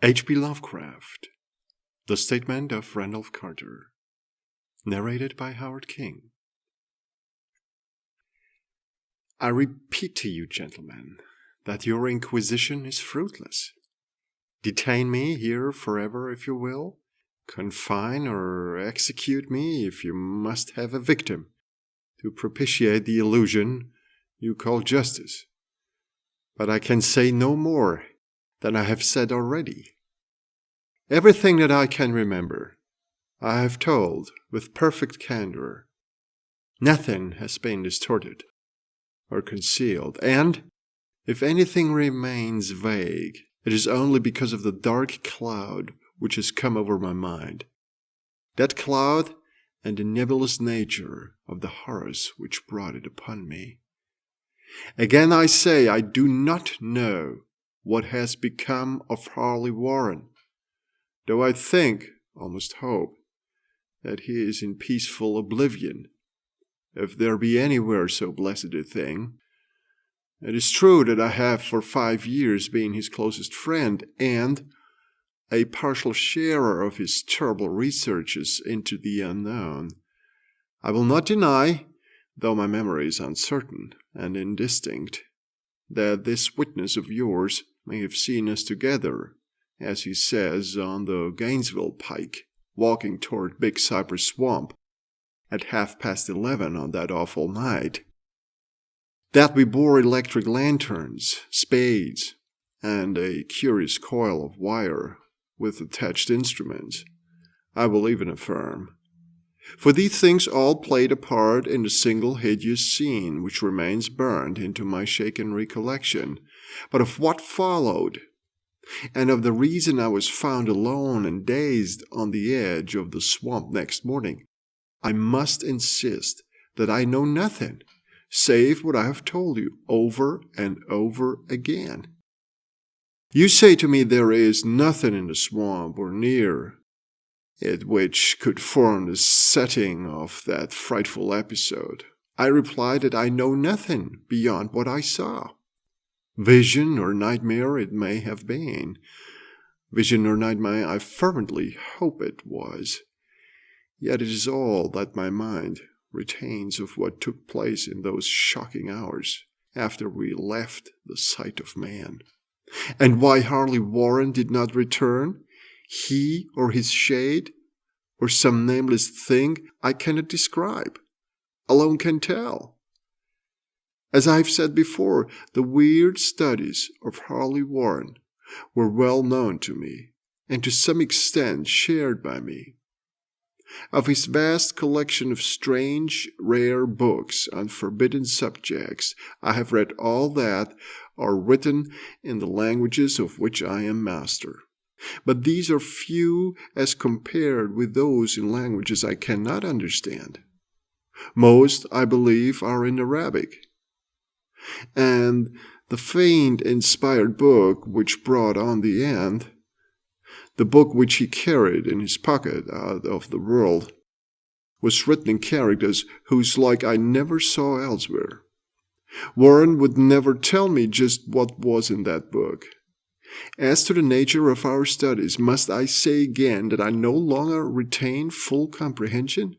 H.P. Lovecraft, The Statement of Randolph Carter, narrated by Howard King. I repeat to you, gentlemen, that your inquisition is fruitless. Detain me here forever if you will, confine or execute me if you must have a victim, to propitiate the illusion you call justice. But I can say no more than I have said already. Everything that I can remember, I have told with perfect candor. Nothing has been distorted or concealed, and if anything remains vague, it is only because of the dark cloud which has come over my mind. That cloud and the nebulous nature of the horrors which brought it upon me. Again I say, I do not know what has become of Harley Warren, though I think, almost hope, that he is in peaceful oblivion, if there be anywhere so blessed a thing. It is true that I have for 5 years been his closest friend, and a partial sharer of his terrible researches into the unknown. I will not deny, though my memory is uncertain and indistinct, that this witness of yours may have seen us together, as he says, on the Gainesville Pike, walking toward Big Cypress Swamp at 11:30 on that awful night. That we bore electric lanterns, spades, and a curious coil of wire with attached instruments, I will even affirm. For these things all played a part in the single hideous scene which remains burned into my shaken recollection. But of what followed, and of the reason I was found alone and dazed on the edge of the swamp next morning, I must insist that I know nothing, save what I have told you over and over again. You say to me there is nothing in the swamp or near it which could form the setting of that frightful episode. I reply that I know nothing beyond what I saw. Vision or nightmare it may have been. Vision or nightmare I fervently hope it was. Yet it is all that my mind retains of what took place in those shocking hours after we left the sight of man. And why Harley Warren did not return, he or his shade, or some nameless thing I cannot describe, alone can tell. As I have said before, the weird studies of Harley Warren were well known to me, and to some extent shared by me. Of his vast collection of strange, rare books on forbidden subjects, I have read all that are written in the languages of which I am master. But these are few as compared with those in languages I cannot understand. Most, I believe, are in Arabic. And the fiend-inspired book which brought on the end, the book which he carried in his pocket out of the world, was written in characters whose like I never saw elsewhere. Warren would never tell me just what was in that book. As to the nature of our studies, must I say again that I no longer retain full comprehension?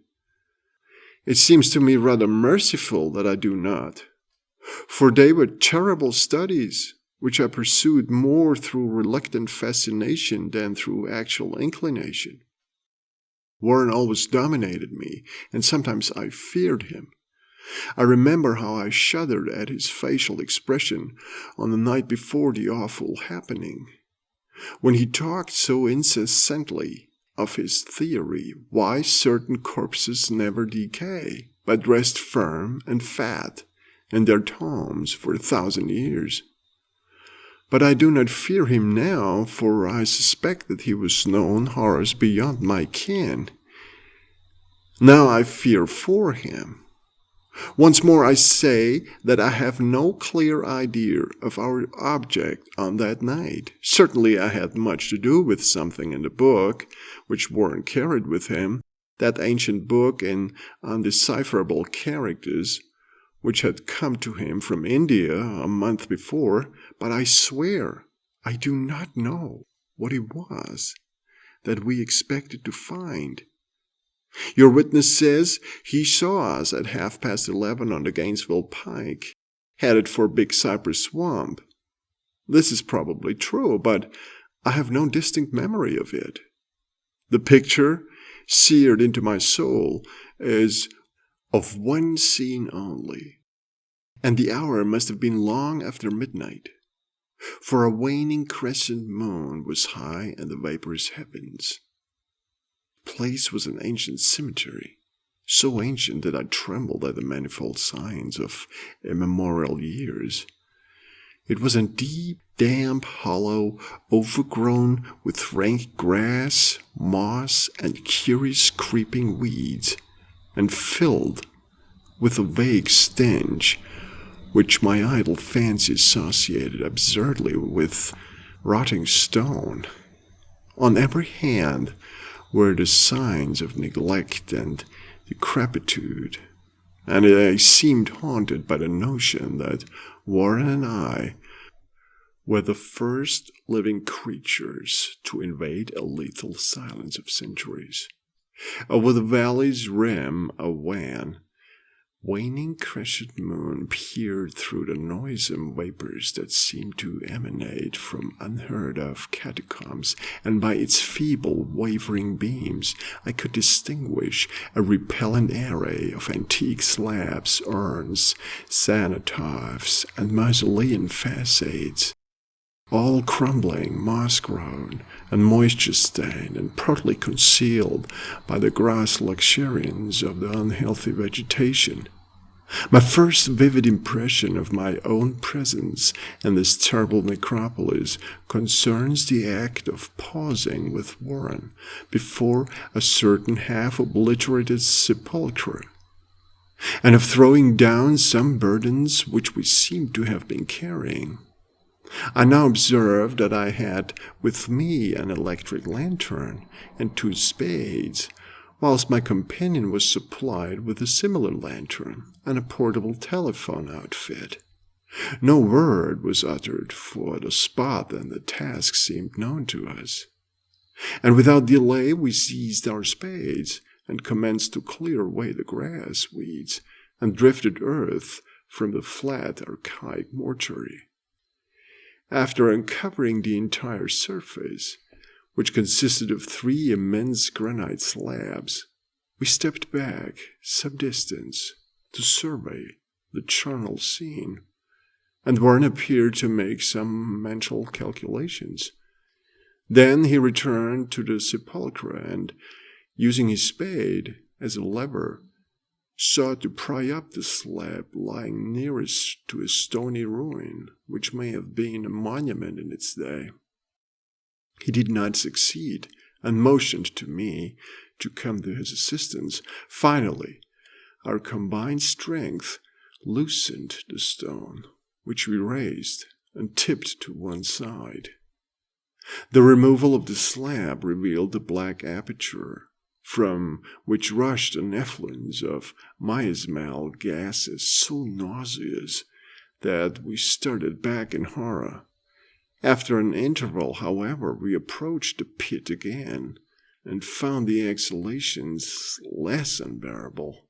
It seems to me rather merciful that I do not. For they were terrible studies, which I pursued more through reluctant fascination than through actual inclination. Warren always dominated me, and sometimes I feared him. I remember how I shuddered at his facial expression on the night before the awful happening, when he talked so incessantly of his theory why certain corpses never decay, but rest firm and fat in their tombs for 1,000 years. But I do not fear him now, for I suspect that he was known horrors beyond my ken. Now I fear for him. Once more I say that I have no clear idea of our object on that night. Certainly I had much to do with something in the book which Warren carried with him, that ancient book in undecipherable characters, which had come to him from India a month before, but I swear I do not know. what it was that we expected to find. Your witness says he saw us at 11:30 on the Gainesville Pike, headed for Big Cypress Swamp. This is probably true, but I have no distinct memory of it. The picture, seared into my soul, is of one scene only, and the hour must have been long after midnight, for a waning crescent moon was high in the vaporous heavens. The place was an ancient cemetery, so ancient that I trembled at the manifold signs of immemorial years. It was a deep, damp hollow, overgrown with rank grass, moss, and curious creeping weeds, and filled with a vague stench which my idle fancy associated absurdly with rotting stone. On every hand were the signs of neglect and decrepitude, and I seemed haunted by the notion that Warren and I were the first living creatures to invade a lethal silence of centuries. Over the valley's rim a waning crescent moon peered through the noisome vapors that seemed to emanate from unheard-of catacombs, and by its feeble, wavering beams I could distinguish a repellent array of antique slabs, urns, cenotaphs, and mausolean facades, all crumbling, moss-grown, and moisture-stained, and partly concealed by the grass luxuriance of the unhealthy vegetation. My first vivid impression of my own presence in this terrible necropolis concerns the act of pausing with Warren before a certain half-obliterated sepulchre, and of throwing down some burdens which we seemed to have been carrying. I now observed that I had with me an electric lantern and 2 spades, whilst my companion was supplied with a similar lantern and a portable telephone outfit. No word was uttered, for the spot and the task seemed known to us, and without delay we seized our spades and commenced to clear away the grass, weeds, and drifted earth from the flat, archaic mortuary. After uncovering the entire surface, which consisted of 3 immense granite slabs, we stepped back some distance to survey the charnel scene, and Warren appeared to make some mental calculations. Then he returned to the sepulchre and, using his spade as a lever, sought to pry up the slab lying nearest to a stony ruin, which may have been a monument in its day. He did not succeed, and motioned to me to come to his assistance. Finally, our combined strength loosened the stone, which we raised and tipped to one side. The removal of the slab revealed the black aperture, from which rushed an effluence of miasmal gases so nauseous that we started back in horror. After an interval, however, we approached the pit again, and found the exhalations less unbearable.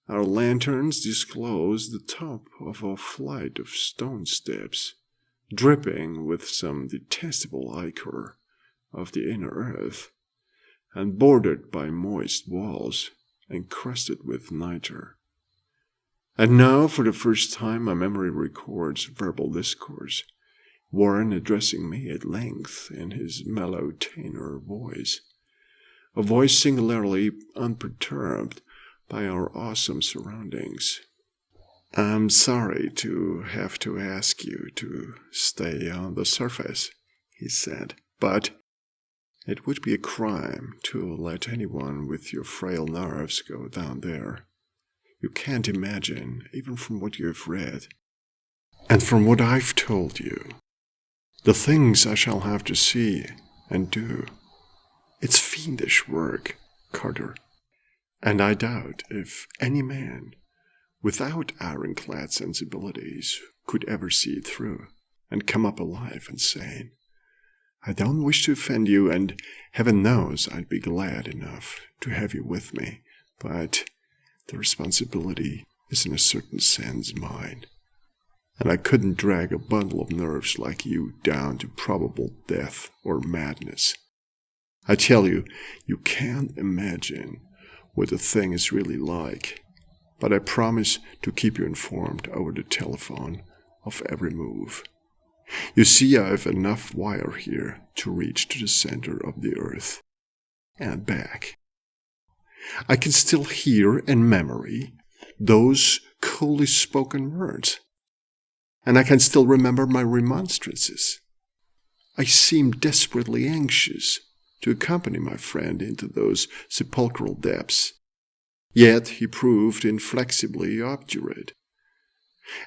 Our lanterns disclosed the top of a flight of stone steps, dripping with some detestable ichor of the inner earth, and bordered by moist walls encrusted with nitre. And now, for the first time, my memory records verbal discourse, Warren addressing me at length in his mellow tenor voice, a voice singularly unperturbed by our awesome surroundings. "I'm sorry to have to ask you to stay on the surface," he said, "but it would be a crime to let anyone with your frail nerves go down there. You can't imagine, even from what you have read, and from what I've told you, the things I shall have to see and do. It's fiendish work, Carter, and I doubt if any man without ironclad sensibilities could ever see it through and come up alive and sane. I don't wish to offend you, and heaven knows I'd be glad enough to have you with me, but the responsibility is in a certain sense mine, and I couldn't drag a bundle of nerves like you down to probable death or madness. I tell you, you can't imagine what the thing is really like, but I promise to keep you informed over the telephone of every move. You see, I have enough wire here to reach to the center of the earth and back. I can still hear in memory those coolly spoken words, and I can still remember my remonstrances. I seemed desperately anxious to accompany my friend into those sepulchral depths, yet he proved inflexibly obdurate.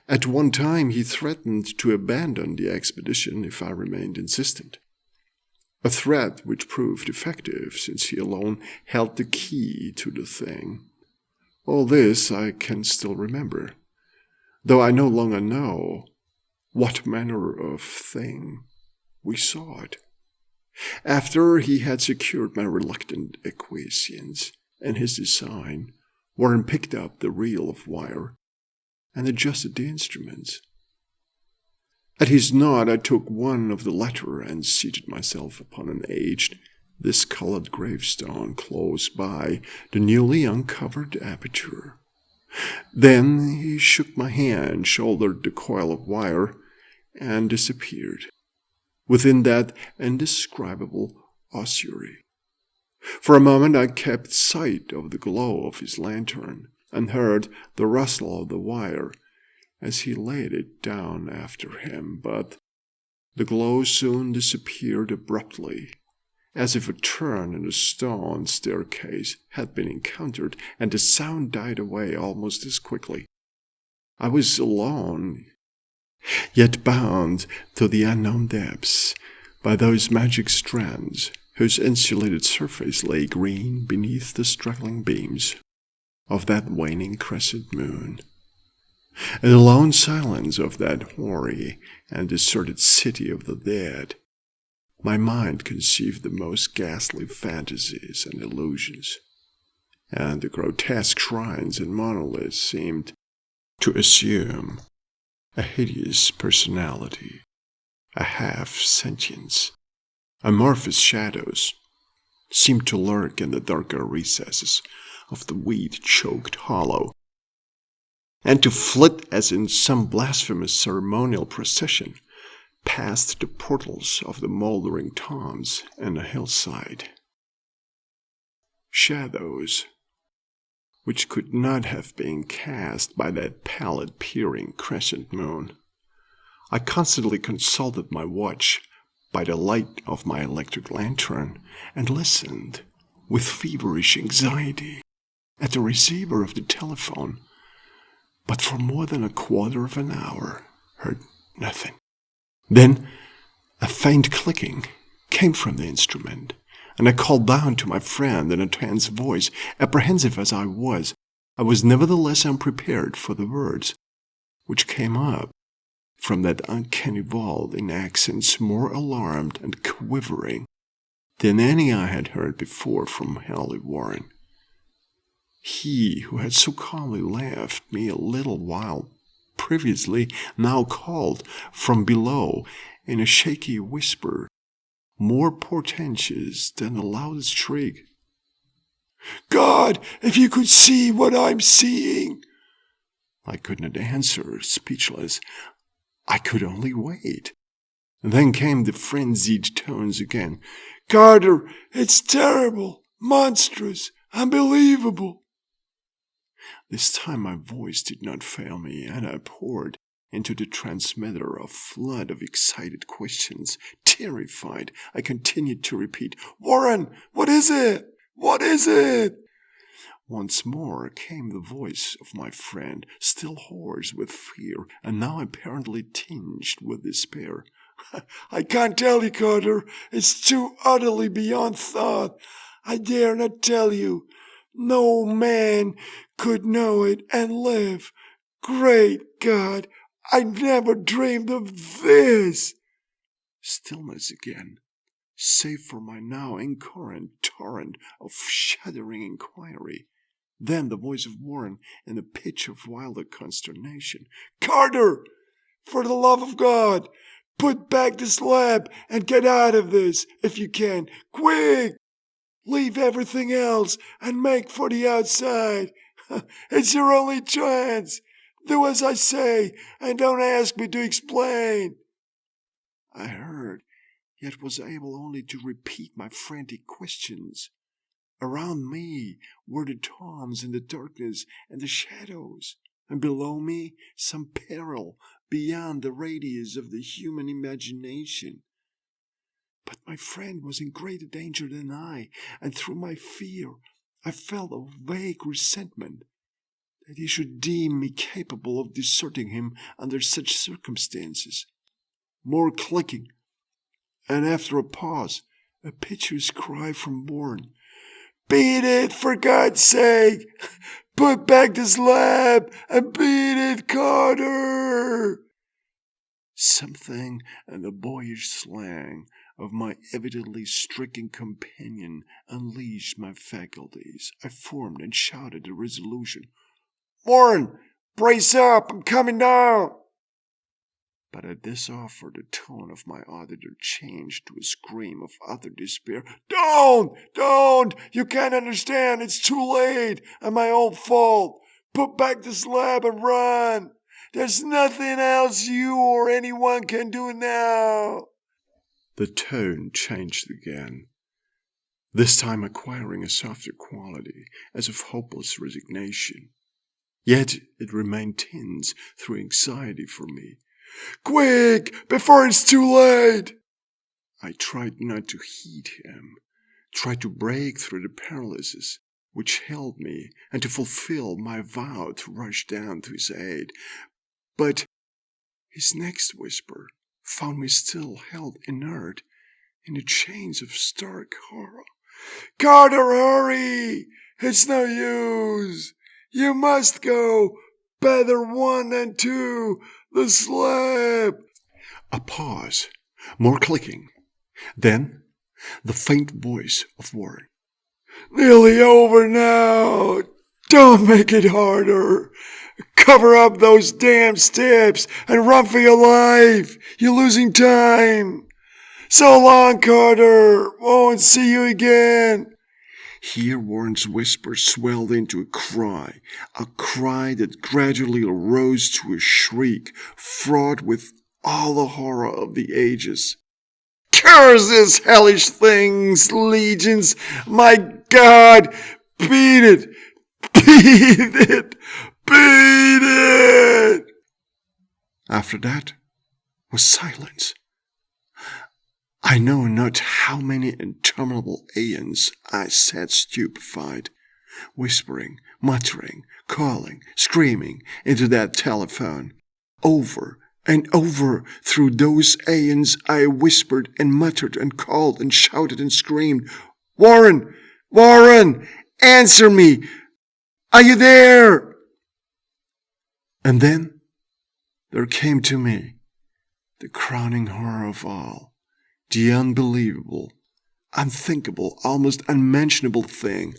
At one time he threatened to abandon the expedition if I remained insistent, a threat which proved effective since he alone held the key to the thing. All this I can still remember, though I no longer know what manner of thing we sought. After he had secured my reluctant acquiescence in his design, Warren picked up the reel of wire and adjusted the instruments. At his nod, I took one of the latter and seated myself upon an aged, discolored gravestone close by the newly uncovered aperture. Then he shook my hand, shouldered the coil of wire, and disappeared within that indescribable ossuary. For a moment I kept sight of the glow of his lantern, and heard the rustle of the wire as he laid it down after him, but the glow soon disappeared abruptly, as if a turn in the stone staircase had been encountered, and the sound died away almost as quickly. I was alone, yet bound to the unknown depths by those magic strands whose insulated surface lay green beneath the struggling beams of that waning crescent moon. In the lone silence of that hoary and deserted city of the dead, my mind conceived the most ghastly fantasies and illusions, and the grotesque shrines and monoliths seemed to assume a hideous personality, a half-sentience. Amorphous shadows seemed to lurk in the darker recesses of the weed-choked hollow, and to flit as in some blasphemous ceremonial procession past the portals of the mouldering tombs in the hillside. Shadows which could not have been cast by that pallid peering crescent moon. I constantly consulted my watch by the light of my electric lantern and listened with feverish anxiety at the receiver of the telephone, but for more than a quarter of an hour heard nothing. Then a faint clicking came from the instrument, and I called down to my friend in a tense voice. Apprehensive as I was nevertheless unprepared for the words which came up from that uncanny vault in accents more alarmed and quivering than any I had heard before from Harley Warren. He who had so calmly laughed me a little while previously now called from below in a shaky whisper, more portentous than the loudest shriek. "God, if you could see what I'm seeing!" I could not answer, speechless. I could only wait. Then came the frenzied tones again. "Carter, it's terrible, monstrous, unbelievable." This time my voice did not fail me, and I poured into the transmitter a flood of excited questions. Terrified, I continued to repeat, "Warren, what is it? What is it?" Once more came the voice of my friend, still hoarse with fear, and now apparently tinged with despair. "I can't tell you, Carter. It's too utterly beyond thought. I dare not tell you. No man could know it and live. Great God, I never dreamed of this." Stillness again. save for my now incoherent torrent of shuddering inquiry. Then the voice of Warren in a pitch of wilder consternation. "Carter! For the love of God! Put back the slab and get out of this, if you can. Quick! Leave everything else and make for the outside. It's your only chance. Do as I say and don't ask me to explain." I heard, yet was able only to repeat my frantic questions. Around me were the tombs and the darkness and the shadows, and below me some peril beyond the radius of the human imagination. But my friend was in greater danger than I, and through my fear I felt a vague resentment that he should deem me capable of deserting him under such circumstances. More clicking, and after a pause, a piteous cry from Warren. "Beat it, for God's sake! Put back the slab and beat it, Carter!" Something in the boyish slang of my evidently stricken companion unleashed my faculties. I formed and shouted a resolution. "Warren, brace up! I'm coming down!" But at this offer the tone of my auditor changed to a scream of utter despair. Don't! You can't understand. It's too late, and my own fault. Put back the slab and run. There's nothing else you or anyone can do now." The tone changed again, this time acquiring a softer quality, as of hopeless resignation. Yet it remained tense through anxiety for me. "Quick, before it's too late!" I tried not to heed him, tried to break through the paralysis which held me and to fulfill my vow to rush down to his aid. But his next whisper found me still held inert in the chains of stark horror. "Carter, hurry! It's no use! You must go! Better one than two! The slab!" A pause, more clicking. Then the faint voice of Warren. "Nearly over now! Don't make it harder! Cover up those damn steps and run for your life! You're losing time! So long, Carter! Won't see you again!" Here Warren's whisper swelled into a cry that gradually rose to a shriek, fraught with all the horror of the ages. "Curses, hellish things, legions! My God! Beat it! Beat it! Beat it!" After that was silence. I know not how many interminable aeons I sat stupefied, whispering, muttering, calling, screaming into that telephone. Over and over through those aeons I whispered and muttered and called and shouted and screamed, "Warren! Warren! Answer me! Are you there?" And then there came to me the crowning horror of all. The unbelievable, unthinkable, almost unmentionable thing.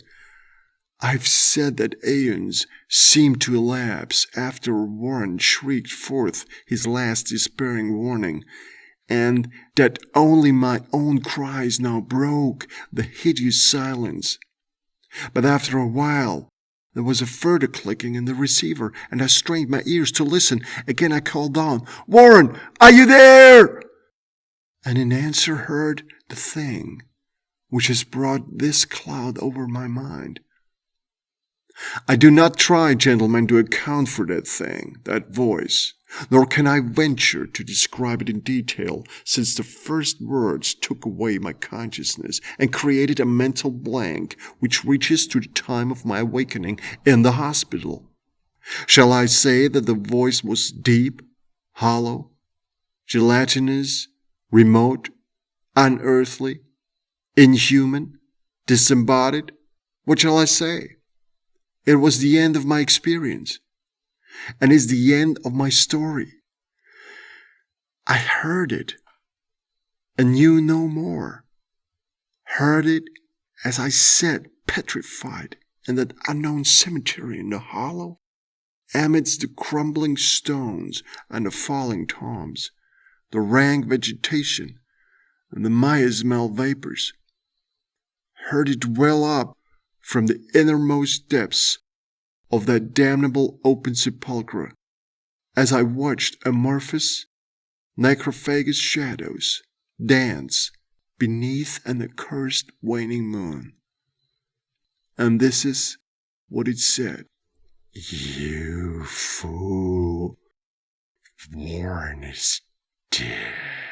I've said that aeons seemed to elapse after Warren shrieked forth his last despairing warning, and that only my own cries now broke the hideous silence. But after a while, there was a further clicking in the receiver, and I strained my ears to listen. Again I called down, "Warren, are you there?" And in answer heard the thing which has brought this cloud over my mind. I do not try, gentlemen, to account for that thing, that voice, nor can I venture to describe it in detail, since the first words took away my consciousness and created a mental blank which reaches to the time of my awakening in the hospital. Shall I say that the voice was deep, hollow, gelatinous, remote, unearthly, inhuman, disembodied? What shall I say? It was the end of my experience, and is the end of my story. I heard it, and knew no more. heard it as I sat petrified in that unknown cemetery in the hollow, amidst the crumbling stones and the falling tombs, the rank vegetation and the miasmal vapors. Heard it well up from the innermost depths of that damnable open sepulchre as I watched amorphous, necrophagous shadows dance beneath an accursed waning moon. And this is what it said. "You fool, Warren is dead."